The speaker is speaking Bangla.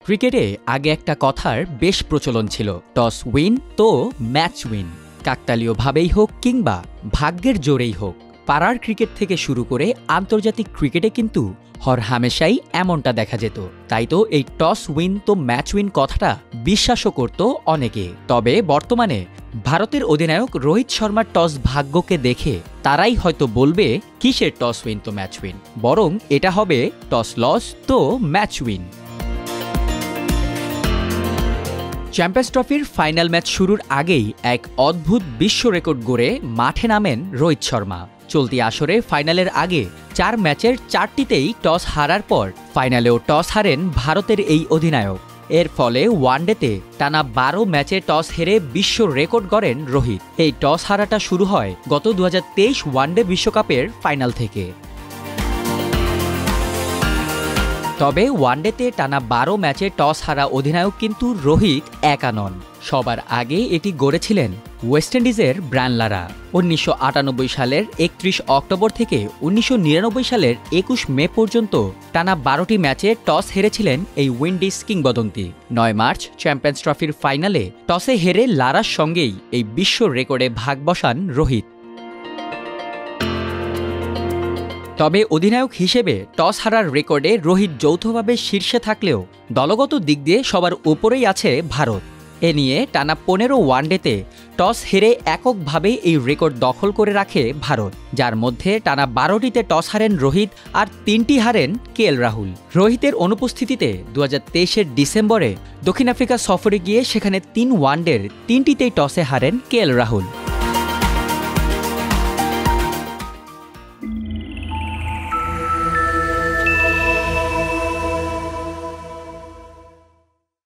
ক্রিকেটে আগে একটা কথার বেশ প্রচলন ছিল, টস উইন তো ম্যাচ উইন। কাকতালীয়ভাবেই হোক কিংবা ভাগ্যের জোরেই হোক, পাড়ার ক্রিকেট থেকে শুরু করে আন্তর্জাতিক ক্রিকেটে কিন্তু হরহামেশাই এমনটা দেখা যেত। তাই তো এই টস উইন তো ম্যাচ উইন কথাটা বিশ্বাসও করত অনেকে। তবে বর্তমানে ভারতের অধিনায়ক রোহিত শর্মার টস ভাগ্যকে দেখে তারাই হয়তো বলবে কিসের টস উইন তো ম্যাচ উইন, বরং এটা হবে টস লস তো ম্যাচ উইন। চ্যাম্পিয়ন্স ট্রফির ফাইনাল ম্যাচ শুরুর আগেই এক অদ্ভুত বিশ্ব রেকর্ড গড়ে মাঠে নামেন রোহিত শর্মা। চলতি আসরে ফাইনালের আগে 4 ম্যাচের 4টিতেই টস হারার পর ফাইনালেও টস হারেন ভারতের এই অধিনায়ক। এর ফলে ওয়ানডেতে টানা 12 ম্যাচে টস হেরে বিশ্ব রেকর্ড গড়েন রোহিত। এই টস হারাটা শুরু হয় গত 2023 ওয়ানডে বিশ্বকাপের ফাইনাল থেকে। তবে ওয়ানডেতে টানা 12 ম্যাচে টস হারা অধিনায়ক কিন্তু রোহিত একা নন। সবার আগে এটি গড়েছিলেন ওয়েস্ট ইন্ডিজের ব্রায়ান লারা। 1998 সালের 31 অক্টোবর থেকে 1999 সালের 21 মে পর্যন্ত টানা 12টি ম্যাচে টস হেরেছিলেন এই উইন্ডিজ কিংবদন্তি। 9 মার্চ চ্যাম্পিয়ন্স ট্রফির ফাইনালে টসে হেরে লারার সঙ্গেই এই বিশ্ব রেকর্ডে ভাগ বসান রোহিত। তবে অধিনায়ক হিসেবে টস হারার রেকর্ডে রোহিত যৌথভাবে শীর্ষে থাকলেও দলগত দিক দিয়ে সবার উপরেই আছে ভারত। এ নিয়ে টানা 15 ওয়ানডেতে টস হেরে এককভাবে এই রেকর্ড দখল করে রাখে ভারত, যার মধ্যে টানা 12টিতে টস হারেন রোহিত আর 3টি হারেন কেএল রাহুল। রোহিতের অনুপস্থিতিতে 2023-এর ডিসেম্বরে দক্ষিণ আফ্রিকা সফরে গিয়ে সেখানে 3 ওয়ানডের 3টিতেই টসে হারেন কেএল রাহুল।